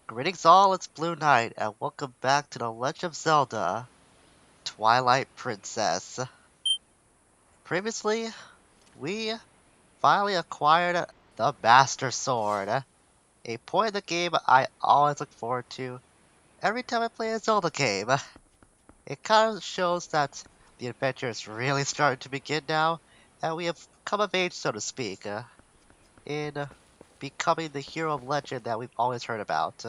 Greetings all, it's Blue Knight, and welcome back to the Legend of Zelda, Twilight Princess. Previously, we finally acquired the Master Sword, a point in the game I always look forward to every time I play a Zelda game. It kind of shows that the adventure is really starting to begin now, and we have come of age, so to speak, in becoming the hero of legend that we've always heard about.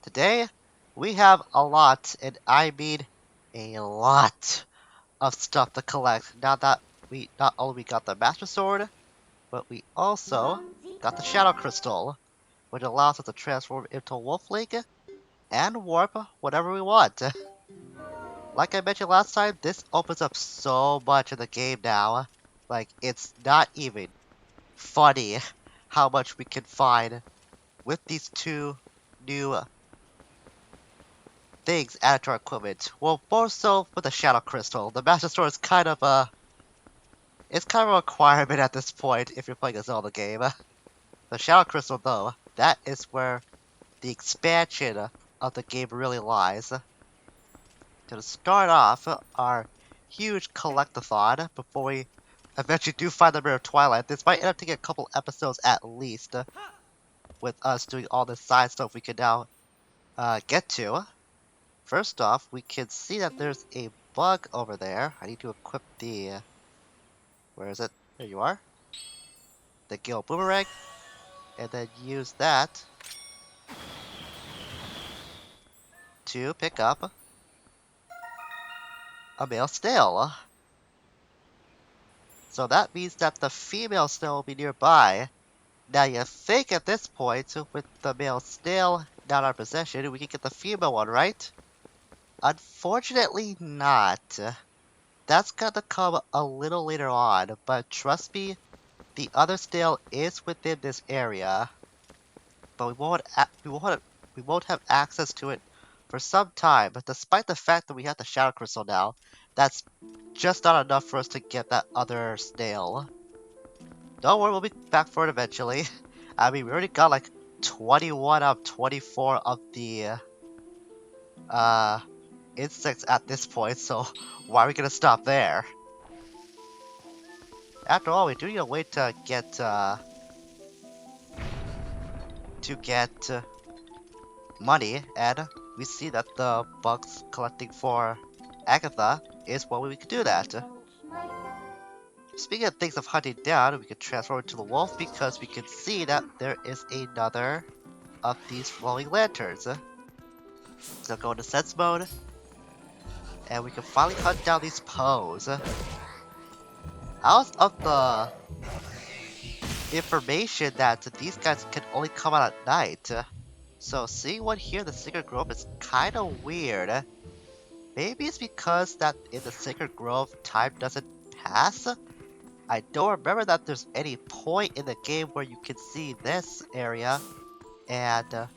Today, we have a lot, and I mean a lot of stuff to collect. Now that we not only got the Master Sword, but we also got the Shadow Crystal, which allows us to transform into a Wolf Link and warp whatever we want. Like I mentioned last time, this opens up so much in the game now. Like, it's not even funny how much we can find with these two new things added to our equipment. Well, more so with the Shadow Crystal. The Master Sword is kind of it's kind of a requirement at this point if you're playing a Zelda game. The Shadow Crystal, though, that is where the expansion of the game really lies. To start off our huge collectathon before we eventually do find the Mirror of Twilight. This might end up taking a couple episodes at least, with us doing all this side stuff we can now get to. First off, we can see that there's a bug over there. I need to equip the... where is it? There you are. The Gil Boomerang. And then use that to pick up a male snail. So that means that the female snail will be nearby. Now you think at this point, with the male snail not in our possession, we can get the female one, right? Unfortunately not. That's gonna come a little later on, but trust me, the other snail is within this area, but we won't have access to it for some time. But despite the fact that we have the Shadow Crystal now, that's just not enough for us to get that other snail. Don't worry, we'll be back for it eventually. I mean, we already got like 21 out of 24 of the uh insects at this point, so why are we gonna stop there? After all, we do need a way to get money, and we see that the bugs collecting for Agatha is one way we could do that. Speaking of things of hunting down, we can transform into the wolf because we can see that there is another of these flowing lanterns. So go into sense mode, and we can finally hunt down these Poes. Out of the information that these guys can only come out at night. So seeing one here in the Sacred Grove is kinda weird. Maybe it's because that in the Sacred Grove time doesn't pass? I don't remember that there's any point in the game where you can see this area and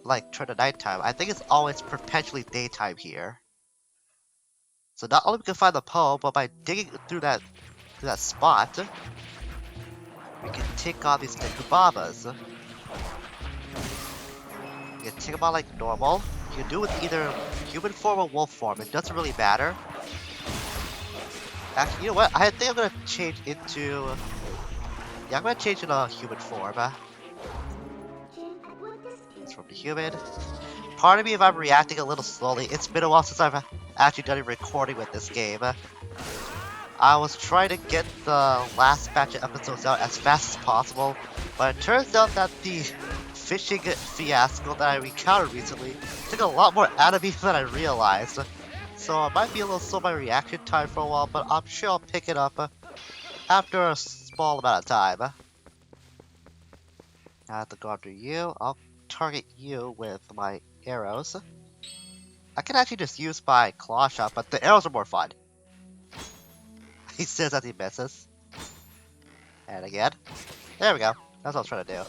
like turn to nighttime. I think it's always perpetually daytime here. So not only we can find the Poe, but by digging through that spot, we can take on these Nekubabas. You can take them on like normal. You can do it with either human form or wolf form. It doesn't really matter. Actually, you know what? I think I'm gonna change into... yeah, I'm gonna change into a human form. It's from the human. Pardon me if I'm reacting a little slowly. It's been a while since I've actually done a recording with this game. I was trying to get the last batch of episodes out as fast as possible, but it turns out that the fishing fiasco that I encountered recently took a lot more out of me than I realized. So I might be a little slow my reaction time for a while, but I'm sure I'll pick it up after a small amount of time. I have to go after you. I'll target you with my arrows. I can actually just use my claw shot, but the arrows are more fun. He says that he misses. And again. There we go. That's what I was trying to do.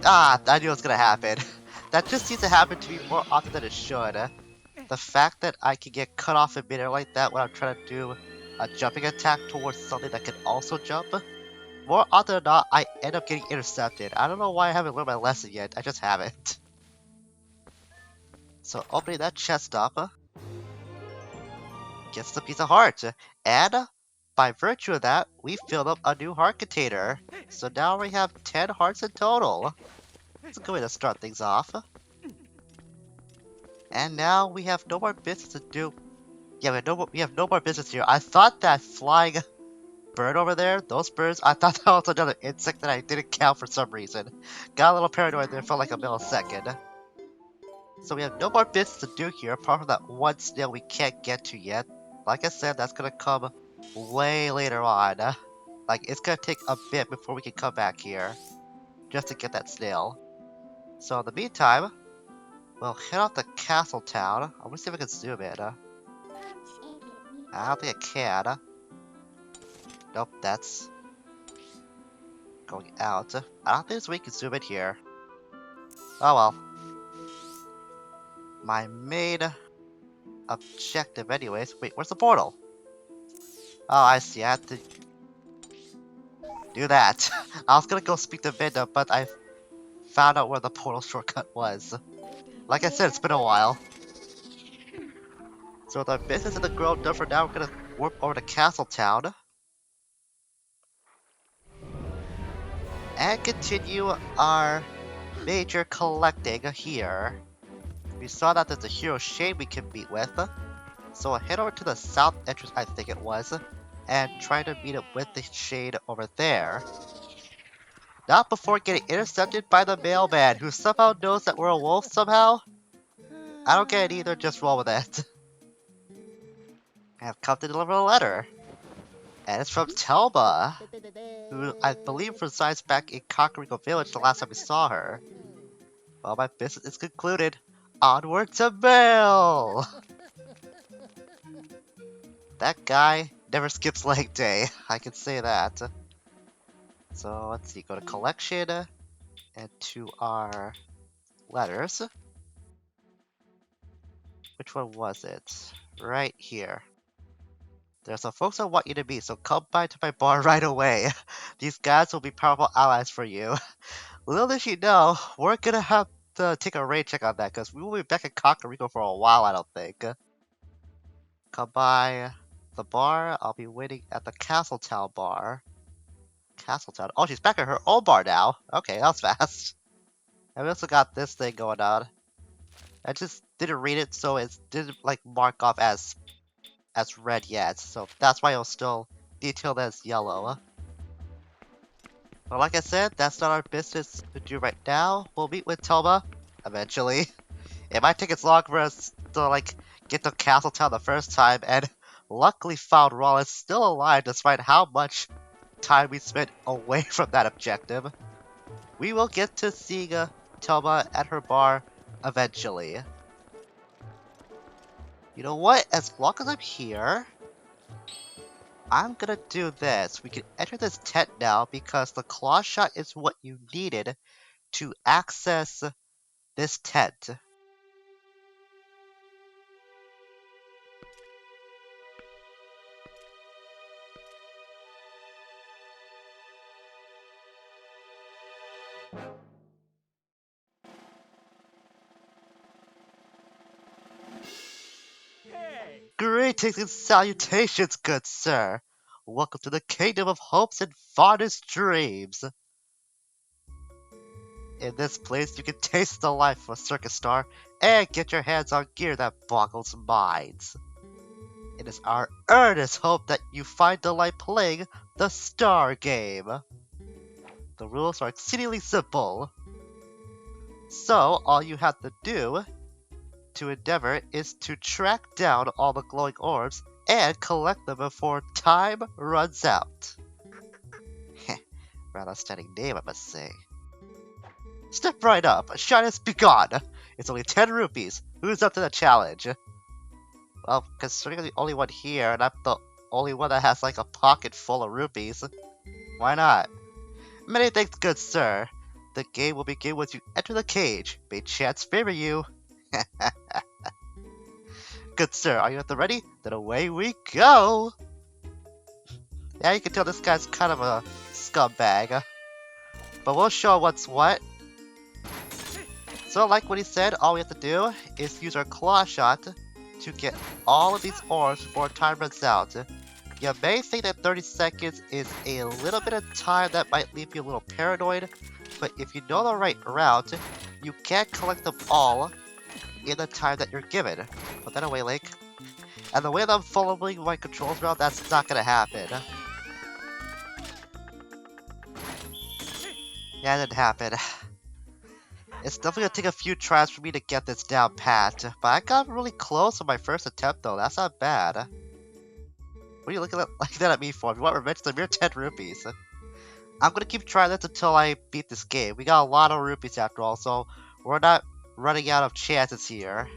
Ah, I knew it was gonna happen. That just seems to happen to me more often than it should. The fact that I can get cut off in midair like that when I'm trying to do a jumping attack towards something that can also jump more often than not, I end up getting intercepted. I don't know why I haven't learned my lesson yet. I just haven't. So opening that chest up gets the piece of heart. And by virtue of that, we filled up a new heart container. So now we have 10 hearts in total. That's a good way to start things off. And now we have no more business to do. Yeah, we have no more business here. I thought that flying bird over there, those birds, I thought that was another insect that I didn't count for some reason. Got a little paranoid there for like a millisecond. So we have no more bits to do here apart from that one snail we can't get to yet. Like I said, that's gonna come way later on. Like, it's gonna take a bit before we can come back here just to get that snail. So in the meantime, we'll head off to Castle Town. I'm gonna see if I can zoom in. I don't think I can. Nope, that's going out. I don't think we can zoom in here. Oh well. My main objective anyways. Wait, where's the portal? Oh, I see. I have to do that. I was gonna go speak to Vinda, but I found out where the portal shortcut was. Like I said, it's been a while. So with our business in the grove done for now, we're gonna warp over to Castle Town. And continue our major collecting here. We saw that there's a hero shade we can meet with. So I'll head over to the south entrance, I think it was, and try to meet up with the shade over there. Not before getting intercepted by the mailman, who somehow knows that we're a wolf somehow. I don't get it either, just roll with it. I have come to deliver a letter. And it's from Telma, who I believe resides back in Kakariko Village the last time we saw her. Well, my business is concluded. Onward to mail! That guy never skips leg day, I can say that. So let's see, go to collection, and to our letters. Which one was it? Right here. There's some folks I want you to meet, so come by to my bar right away. These guys will be powerful allies for you. Little did you know, we're gonna have to take a raid check on that, because we will be back in Kakariko for a while, I don't think. Come by the bar. I'll be waiting at the Castletown bar. Castletown? Oh, she's back at her own bar now. Okay, that was fast. And we also got this thing going on. I just didn't read it, so it didn't like mark off as red yet. So that's why it was still detailed as yellow. But like I said, that's not our business to do right now. We'll meet with Toma eventually. It might take as long for us to like get to Castletown the first time, and luckily found Rollins still alive despite how much time we spent away from that objective. We will get to see Toma at her bar eventually. You know what? As long as I'm here, I'm gonna do this. We can enter this tent now because the claw shot is what you needed to access this tent. Greetings and salutations, good sir. Welcome to the kingdom of hopes and fondest dreams. In this place, you can taste the life of a circus star and get your hands on gear that boggles minds. It is our earnest hope that you find delight playing the Star Game. The rules are exceedingly simple. So, all you have to do to endeavor is to track down all the glowing orbs and collect them before time runs out. Rather stunning name, I must say. Step right up, shyness be gone. It's only 10 rupees. Who's up to the challenge? Well, considering I'm the only one here, and I'm the only one that has like a pocket full of rupees, why not? Many thanks, good sir. The game will begin once you enter the cage. May chance favor you. Good sir, are you at the ready? Then away we go! Yeah, you can tell this guy's kind of a scumbag. But we'll show what's what. So like what he said, all we have to do is use our claw shot to get all of these orbs before time runs out. You may think that 30 seconds is a little bit of time that might leave you a little paranoid, but if you know the right route, you can collect them all in the time that you're given. Put that away, Link. And the way that I'm following my controls around, that's not gonna happen. Yeah, it didn't happen. It's definitely gonna take a few tries for me to get this down pat, but I got really close on my first attempt though, that's not bad. What are you looking at like that at me for? If you want revenge, it's a mere 10 rupees. I'm gonna keep trying this until I beat this game. We got a lot of rupees after all, so we're not running out of chances here.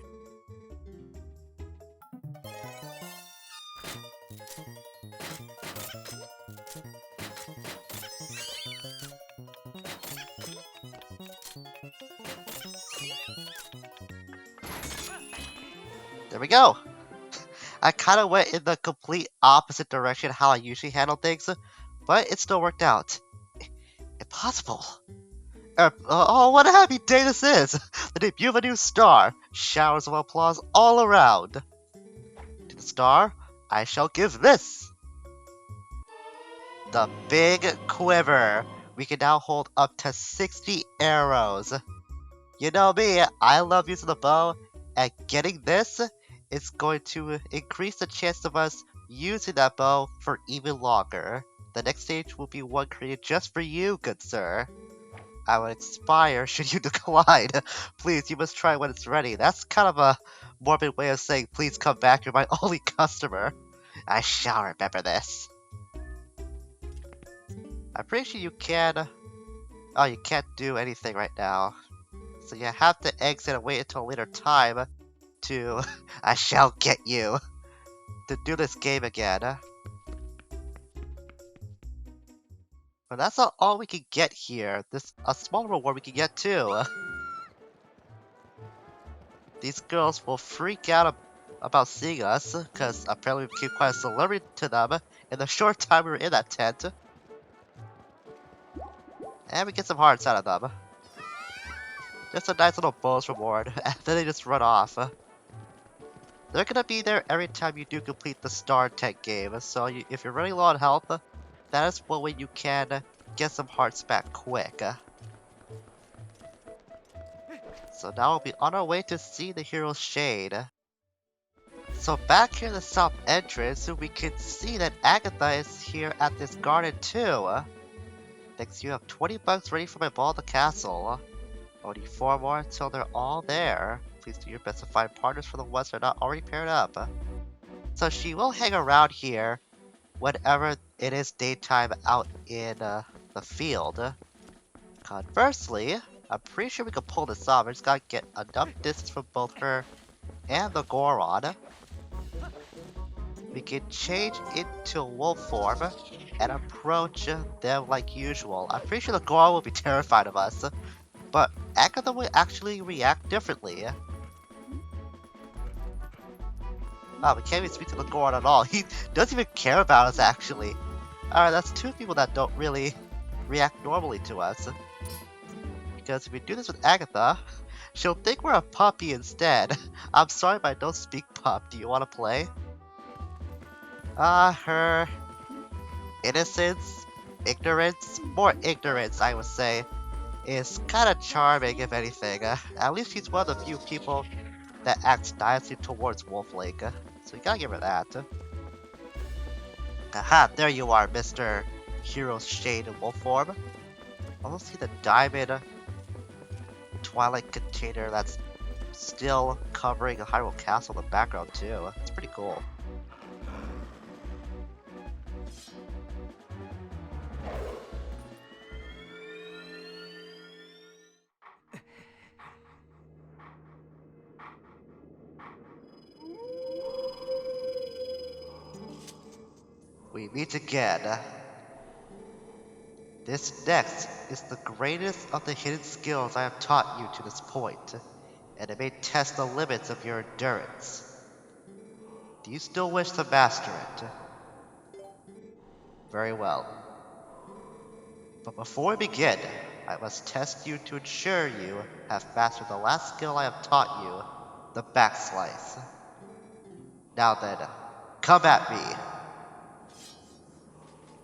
There we go! I kind of went in the complete opposite direction how I usually handle things, but it still worked out. Impossible! Oh, what a happy day this is! The debut of a new star! Showers of applause all around! To the star, I shall give this! The Big Quiver! We can now hold up to 60 arrows! You know me, I love using the bow, and getting this is going to increase the chance of us using that bow for even longer. The next stage will be one created just for you, good sir. I would expire should you decline. Please, you must try when it's ready. That's kind of a morbid way of saying, please come back, you're my only customer. I shall remember this. I'm pretty sure you can... Oh, you can't do anything right now. So you have to exit and wait until a later time to... I shall get you. To do this game again. But that's not all we can get here. There's a small reward we can get too. These girls will freak out about seeing us, because apparently we became quite a celebrity to them in the short time we were in that tent. And we get some hearts out of them. Just a nice little bonus reward, and then they just run off. They're gonna be there every time you do complete the Star Tank game, so if you're running low on health, that is one way you can get some hearts back quick. So now we'll be on our way to see the hero's shade. So back here in the south entrance, we can see that Agatha is here at this garden too. Next you have 20 bucks ready for my ball at the castle. Only 4 more until they're all there. Please do your best to find partners for the ones that are not already paired up. So she will hang around here whenever it is daytime out in the field. Conversely, I'm pretty sure we can pull this off. I just gotta get enough distance from both her and the Goron. We can change into wolf form and approach them like usual. I'm pretty sure the Goron will be terrified of us, but Agatha will actually react differently. Wow, we can't even speak to the Goron at all. He doesn't even care about us, actually. Alright, that's 2 people that don't really react normally to us. Because if we do this with Agatha, she'll think we're a puppy instead. I'm sorry, but I don't speak pup. Do you want to play? Her innocence, ignorance, more ignorance, I would say, is kind of charming, if anything. At least she's one of the few people that acts nicely towards Wolf Lake. So you gotta give her that. Aha, there you are, Mr. Hero's Shade in wolf form. I also see the diamond Twilight container that's still covering a Hyrule Castle in the background too. It's pretty cool. We meet again. This next is the greatest of the hidden skills I have taught you to this point, and it may test the limits of your endurance. Do you still wish to master it? Very well. But before we begin, I must test you to ensure you have mastered the last skill I have taught you, the backslice. Now then, come at me.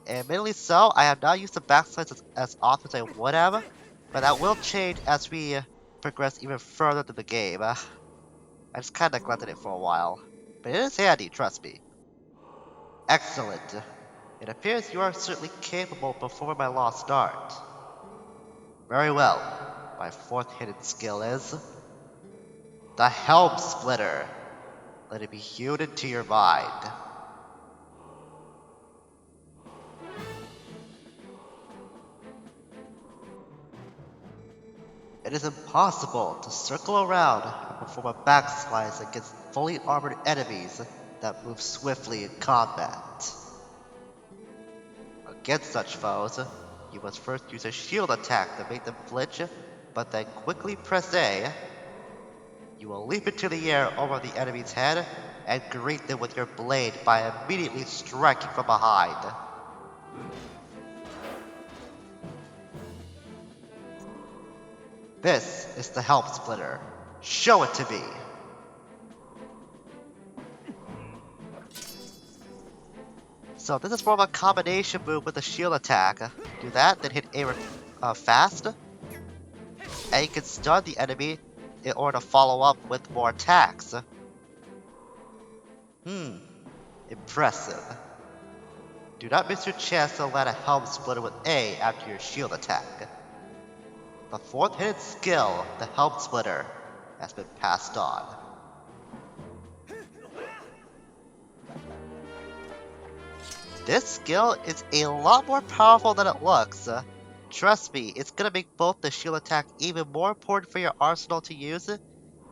Admittedly so, I have not used the backslice as often as I would have, but that will change as we progress even further through the game. I just kinda neglected it for a while. But it is handy, trust me. Excellent. It appears you are certainly capable of performing my lost art. Very well. My fourth hidden skill is the Helm Splitter. Let it be hewn into your mind. It is impossible to circle around and perform a backslice against fully armored enemies that move swiftly in combat. Against such foes, you must first use a shield attack to make them flinch, but then quickly press A. You will leap into the air over the enemy's head and greet them with your blade by immediately striking from behind. This is the Helm Splitter. Show it to me! So this is more of a combination move with the shield attack. Do that, then hit A fast, and you can stun the enemy in order to follow up with more attacks. Impressive. Do not miss your chance to land a Helm Splitter with A after your shield attack. The fourth hidden skill, the Helm Splitter, has been passed on. This skill is a lot more powerful than it looks. Trust me, it's gonna make both the shield attack even more important for your arsenal to use,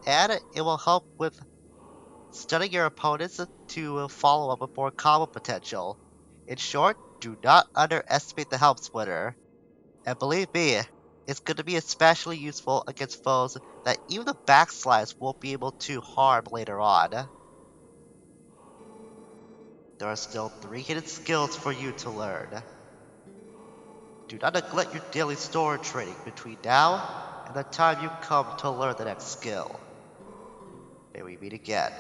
and it will help with stunning your opponents to follow up with more combo potential. In short, do not underestimate the Helm Splitter. And believe me, it's going to be especially useful against foes that even the backslice won't be able to harm later on. There are still 3 hidden skills for you to learn. Do not neglect your daily sword training between now and the time you come to learn the next skill. May we meet again.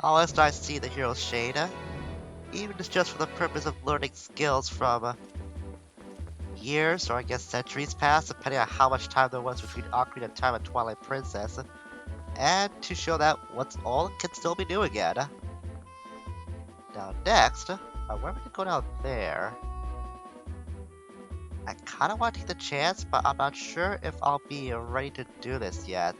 Oh, it's nice to see the hero's shade, even if it's just for the purpose of learning skills from years, or I guess centuries past, depending on how much time there was between Ocarina of Time and Twilight Princess, and to show that what's all it can still be new again. Now next, where we can go down there? I kinda want to take the chance, but I'm not sure if I'll be ready to do this yet.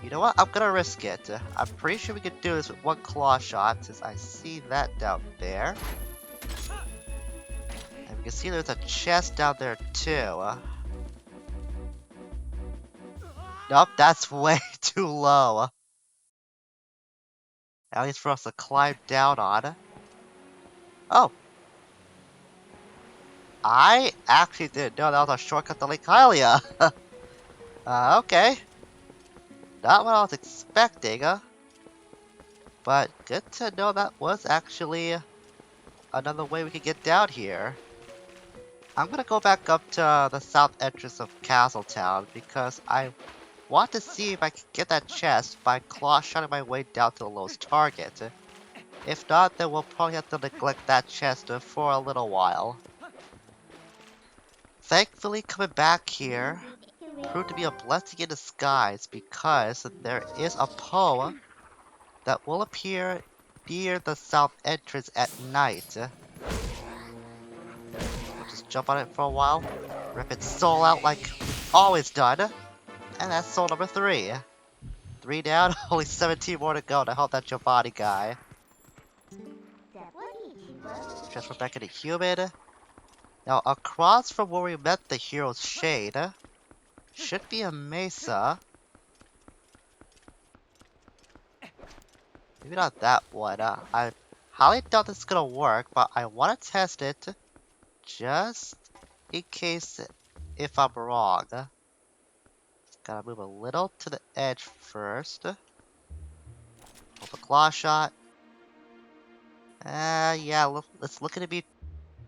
You know what? I'm gonna risk it. I'm pretty sure we can do this with one claw shot, since I see that down there. And we can see there's a chest down there too. Nope, that's way too low. At least for us to climb down on. Oh! I actually didn't know that was a shortcut to Lake Hylia. Okay. Not what I was expecting, but good to know that was actually another way we could get down here. I'm gonna go back up to the south entrance of Castletown because I want to see if I can get that chest by claw shotting my way down to the lowest target. If not, then we'll probably have to neglect that chest for a little while. Thankfully, coming back here proved to be a blessing in disguise because there is a poem that will appear near the south entrance at night. We'll just jump on it for a while, rip its soul out like we've always done, and that's soul number 3. 3 down, only 17 more to go to help that Giovanni guy. Transfer back into human. Now, across from where we met the hero's shade, should be a mesa. Maybe not that one. I highly doubt this is gonna work, but I want to test it just in case if I'm wrong. Gotta move a little to the edge first. Hold the claw shot. Yeah, it's looking to be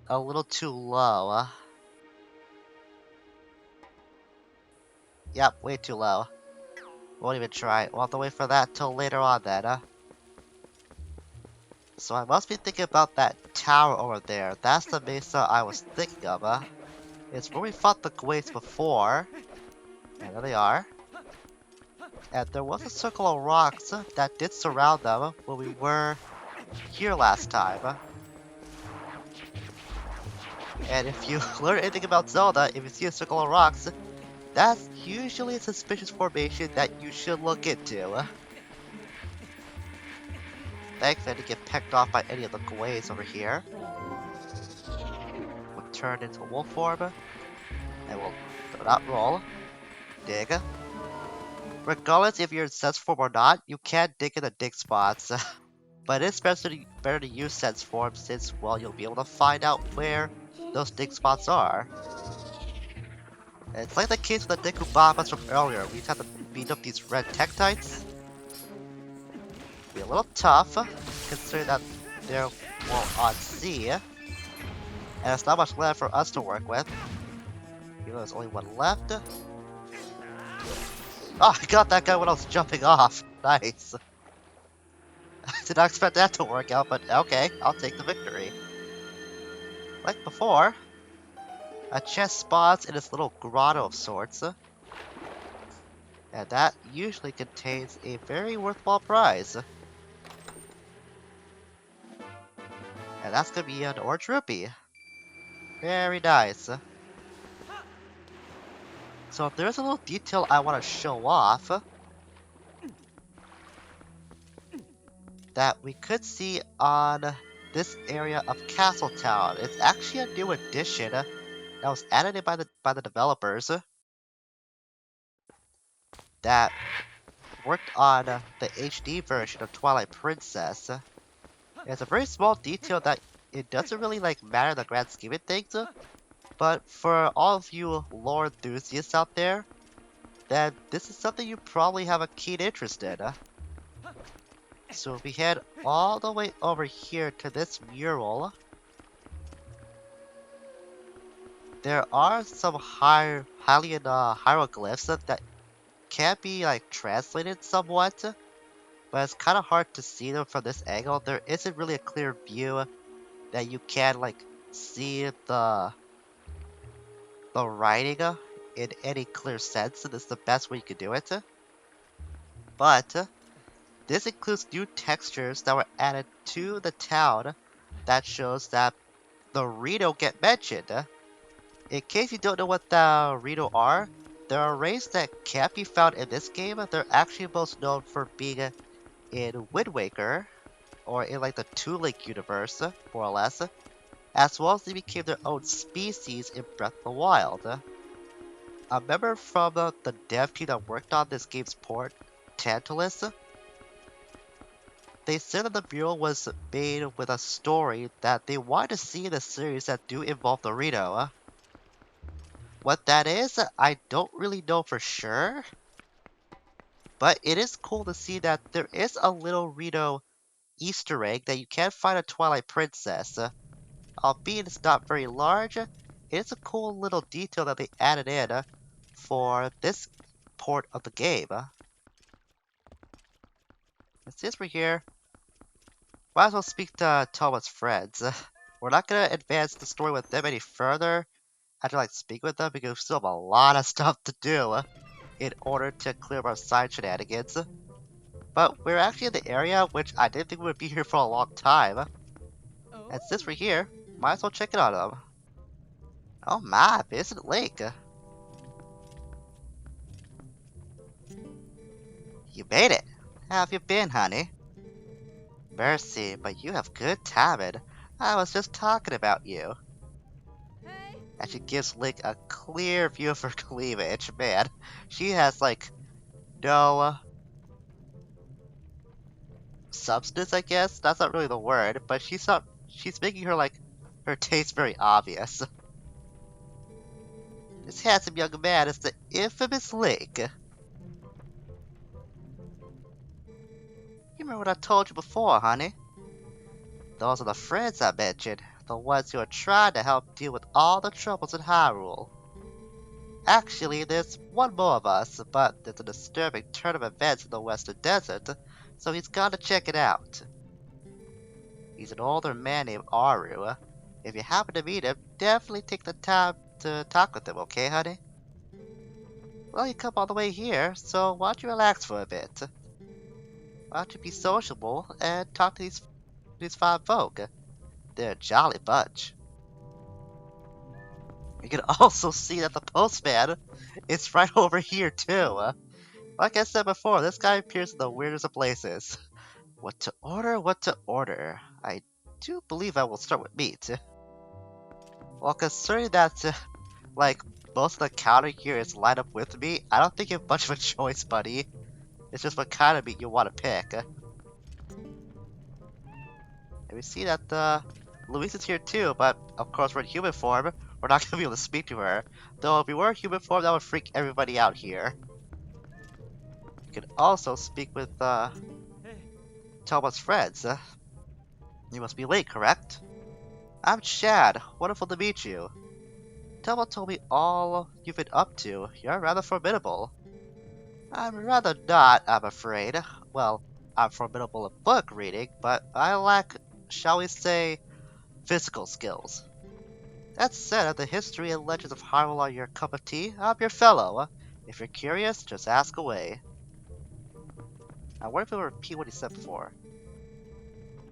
a little too low. Yep, way too low. Won't even try. We'll have to wait for that till later on then. So I must be thinking about that tower over there. That's the mesa I was thinking of. It's where we fought the Gweights before. And there they are. And there was a circle of rocks that did surround them when we were here last time. And if you learn anything about Zelda, if you see a circle of rocks, that's usually a suspicious formation that you should look into. Thankfully, I didn't get pecked off by any of the Gweights over here. We'll turn into wolf form, and we'll not roll. Dig. Regardless if you're in sense form or not, you can dig in the dig spots. But it's better to use sense form since, well, you'll be able to find out where those dig spots are. And it's like the case with the Deku Bombas from earlier. We just have to beat up these red Tektites. Be a little tough, considering that they're, well, on sea. And there's not much left for us to work with. Even though there's only one left. Oh, I got that guy when I was jumping off. Nice. I did not expect that to work out, but okay, I'll take the victory. Like before, a chest spawns in this little grotto of sorts. And that usually contains a very worthwhile prize. And that's gonna be an orange rupee. Very nice. So there's a little detail I want to show off that we could see on this area of Castletown. It's actually a new addition that was added in by the developers that worked on the HD version of Twilight Princess. It's a very small detail that it doesn't really matter in the grand scheme of things, but for all of you lore enthusiasts out there, then this is something you probably have a keen interest in. So if we head all the way over here to this mural, there are some Hylian hieroglyphs that can be translated somewhat, but it's kind of hard to see them from this angle. There isn't really a clear view that you can see the writing in any clear sense, and this is the best way you could do it. But this includes new textures that were added to the town that shows that the Rito get mentioned. In case you don't know what the Rito are, they're a race that can't be found in this game. They're actually most known for being in Wind Waker, or in the Two Link universe, more or less, as well as they became their own species in Breath of the Wild. A member from the dev team that worked on this game's port, Tantalus, they said that the mural was made with a story that they wanted to see in the series that do involve the Rito. What that is, I don't really know for sure, but it is cool to see that there is a little Rito Easter egg that you can find a Twilight Princess. Albeit it's not very large, it's a cool little detail that they added in for this port of the game. Since we're here, might as well speak to Toma's friends. We're not gonna advance the story with them any further after speak with them because we still have a lot of stuff to do in order to clear up our side shenanigans. But we're actually in the area which I didn't think we would be here for a long time. And since we're here, might as well check it out them. Oh my, Vincent Lake. You made it. How have you been, honey? Mercy, but you have good timing. I was just talking about you. Hey. And she gives Link a clear view of her cleavage. Man, she has no substance, I guess. That's not really the word, but she's making her her taste very obvious. This handsome young man is the infamous Link. remember what I told you before, honey? Those are the friends I mentioned, the ones who are trying to help deal with all the troubles in Hyrule. Actually, there's one more of us, but there's a disturbing turn of events in the Western Desert, so he's got to check it out. He's an older man named Aru. If you happen to meet him, definitely take the time to talk with him, okay, honey? Well, you come all the way here, so why don't you relax for a bit? Why don't you be sociable and talk to these fine folk? They're a jolly bunch. You can also see that the postman is right over here too. Like I said before, this guy appears in the weirdest of places. What to order? What to order? I do believe I will start with meat. Well, considering that, like, most of the counter here is lined up with me, I don't think you have much of a choice, buddy. It's just what kind of meat you want to pick. And we see that Louise is here too, but of course we're in human form. We're not gonna be able to speak to her. Though if we were in human form, that would freak everybody out here. You can also speak with Toma's friends. You must be late, correct? I'm Chad. Wonderful to meet you. Toma told me all you've been up to. You're rather formidable. I'm rather not, I'm afraid. Well, I'm formidable at book reading, but I lack, shall we say, physical skills. That said, if the history and legends of Hyrule are your cup of tea, I'm your fellow. If you're curious, just ask away. I wonder if he'll repeat what he said before.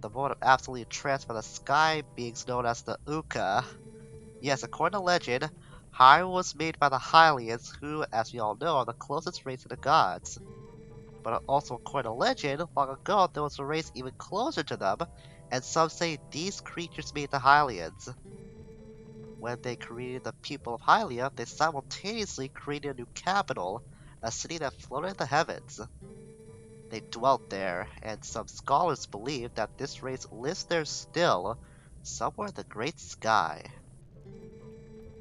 The moment I'm absolutely entranced by the sky beings known as the Uka. Yes, according to legend, Hyrule was made by the Hylians, who, as we all know, are the closest race to the gods. But also according to legend, long ago there was a race even closer to them, and some say these creatures made the Hylians. When they created the people of Hylia, they simultaneously created a new capital, a city that floated in the heavens. They dwelt there, and some scholars believe that this race lives there still, somewhere in the great sky.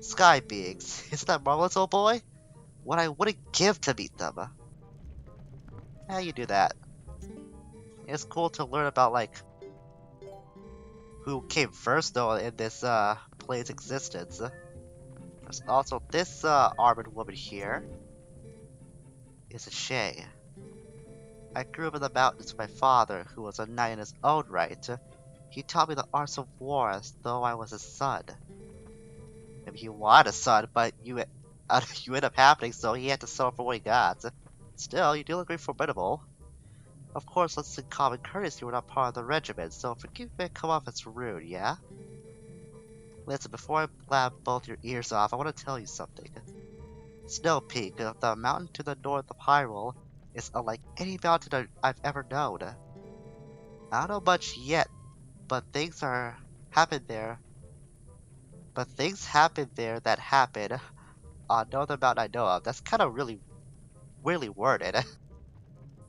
Sky beings, isn't that marvelous, old boy? What I wouldn't give to meet them. Yeah, you do that. It's cool to learn about, like, who came first, though, in this, play's existence. There's also this, armored woman here. Is a Shay. I grew up in the mountains with my father, who was a knight in his own right. He taught me the arts of war as though I was his son. I mean, he wanted a son, but you end up happening, so he had to settle for what he got. Still, you do look very formidable. Of course, let's in common courtesy, we're not part of the regiment, so forgive me if I come off as rude, yeah? Listen, before I blab both your ears off, I want to tell you something. Snow Peak, the mountain to the north of Hyrule, is unlike any mountain I've ever known. I don't know much yet, but things happen there. But things happen there that happen on no other mountain I know of. That's kind of really weirdly worded.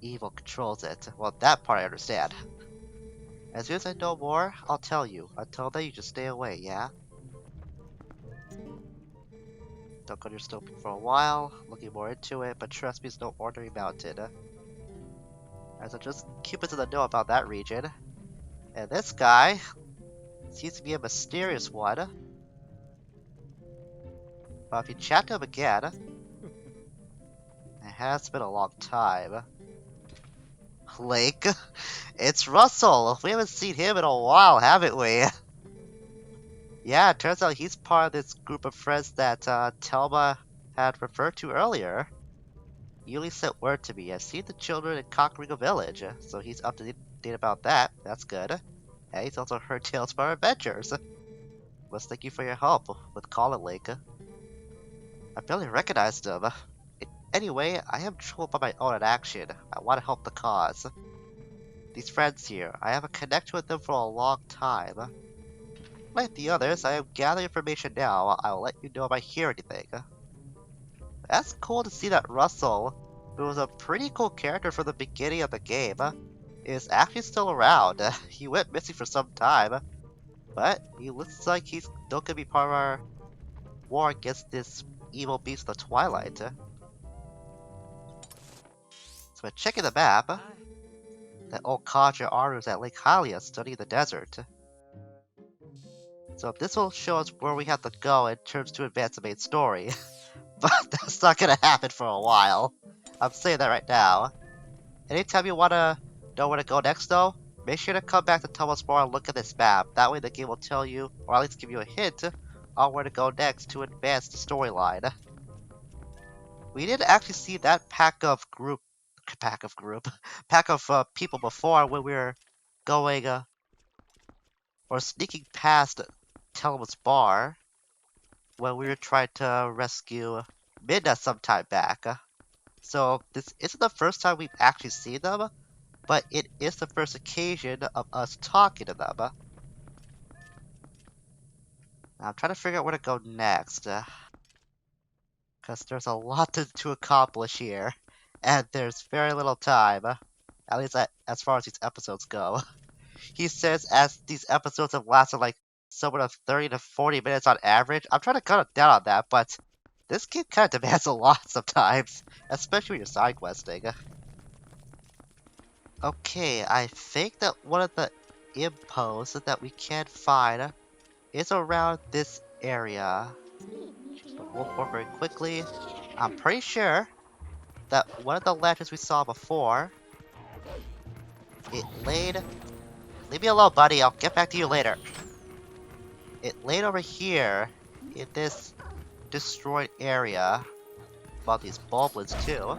Evil controls it. Well, that part I understand. As soon as I know more, I'll tell you. Until then, you just stay away, yeah? Don't go near Snow Peak for a while, looking more into it, but trust me, it's no ordinary mountain. As I just keep it to the know about that region. And this guy seems to be a mysterious one. But if you chat to him again, it has been a long time. Lake, it's Russell. We haven't seen him in a while, haven't we? Yeah, it turns out he's part of this group of friends that Telma had referred to earlier. Yuli sent word to me. I've seen the children in Kakariko Village, so he's up to date about that. That's good. And he's also heard tales of our adventures. Must thank you for your help with Colin Lake. I barely recognized him. Anyway, I am troubled by my own inaction. I want to help the cause. These friends here, I have a connection with them for a long time. Like the others, I am gathering information now. I will let you know if I hear anything. That's cool to see that Russell, who was a pretty cool character from the beginning of the game, is actually still around. He went missing for some time, but he looks like he's still gonna be part of our war against this evil beast of the Twilight. So by checking the map, that old Kaja Aru's at Lake Hylia studying the desert. So this will show us where we have to go in terms to advance the main story. But that's not gonna happen for a while. I'm saying that right now. Anytime you wanna know where to go next though, make sure to come back to Thomas Bar and look at this map. That way the game will tell you, or at least give you a hint, on where to go next to advance the storyline. We didn't actually see that pack of people before when we were going, or sneaking past Telma's bar when we were trying to rescue Midna some time back. So this isn't the first time we've actually seen them, but it is the first occasion of us talking to them. Now I'm trying to figure out where to go next, because there's a lot to accomplish here, and there's very little time, at least as far as these episodes go. He says as these episodes have lasted like somewhere of 30 to 40 minutes on average. I'm trying to cut it down on that, but this game kind of demands a lot sometimes, especially when you're side questing. Okay, I think that one of the impos that we can find is around this area. Just the wolf form very quickly. I'm pretty sure that one of the lanterns we saw before, it laid... Leave me alone, buddy. I'll get back to you later. It laid over here in this destroyed area. About these boblins too.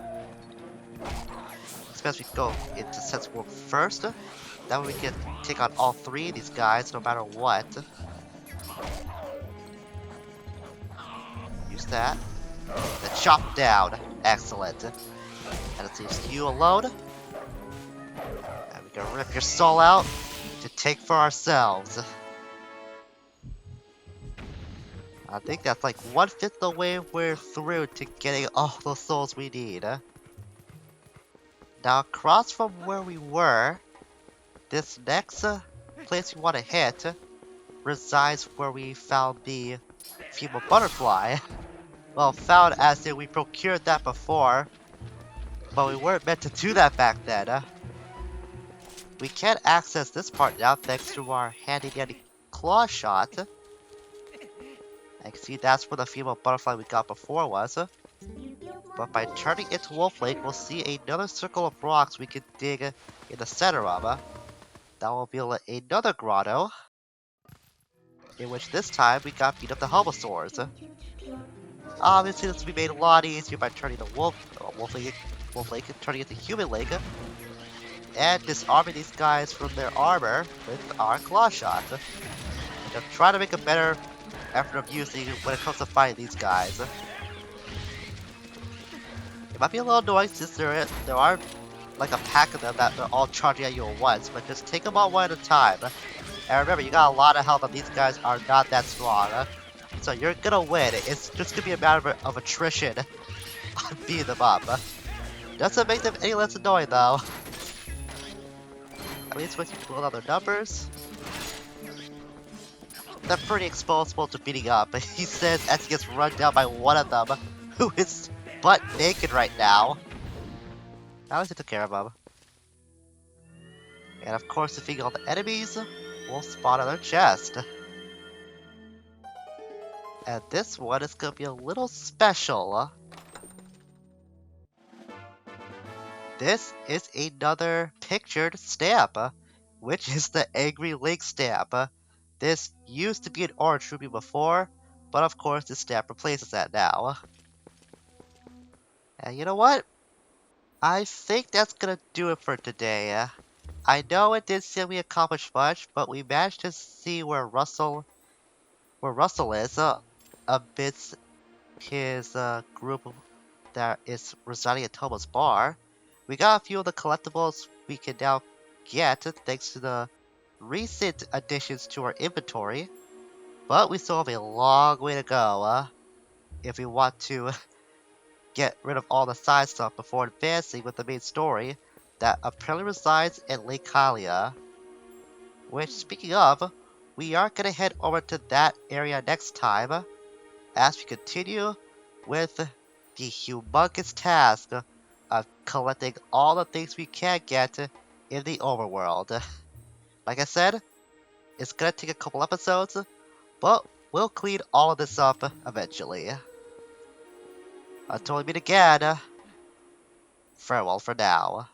Especially go into Sense World first. That way we can take on all three of these guys no matter what. Use that. Then chop down. Excellent. And it leaves you alone. And we can rip your soul out to take for ourselves. I think that's like 1/5 the way we're through to getting all the souls we need. Now across from where we were, this next place we want to hit resides where we found the female butterfly. Well, found as in we procured that before, but we weren't meant to do that back then. We can access this part now thanks to our handy dandy claw shot. I can see that's where the female butterfly we got before was. But by turning into Wolf Lake, we'll see another circle of rocks we can dig in the center of. That will be another grotto, in which this time we got beat up the Homosaurs. Obviously, this will be made a lot easier by turning the Wolf Lake and turning it into Human Lake, and disarming these guys from their armor with our claw shot. And I'm trying to make a better effort of using when it comes to fighting these guys. It might be a little annoying since there are like a pack of them that they're all charging at you at once, but just take them all one at a time. And remember, you got a lot of health and these guys are not that strong. So you're gonna win. It's just gonna be a matter of attrition on beating them up. Doesn't make them any less annoying though. At least once you pull out their numbers, they're pretty exposable to beating up. He says as he gets run down by one of them, who is butt naked right now. At least I took care of him. And of course, defeating all the enemies, we'll spawn on their chest. And this one is gonna be a little special. This is another pictured stamp, which is the Angry Link stamp. This used to be an orange ruby before, but of course this stamp replaces that now. And you know what? I think that's gonna do it for today. I know it didn't seem we accomplished much, but we managed to see where Russell is amidst his group that is residing at Tomo's bar. We got a few of the collectibles we can now get thanks to the recent additions to our inventory, but we still have a long way to go if we want to get rid of all the side stuff before advancing with the main story that apparently resides in Lake Hylia. Which, speaking of, we are gonna head over to that area next time as we continue with the humongous task of collecting all the things we can get in the overworld. Like I said, it's gonna take a couple episodes, but we'll clean all of this up eventually. Until we meet again, farewell for now.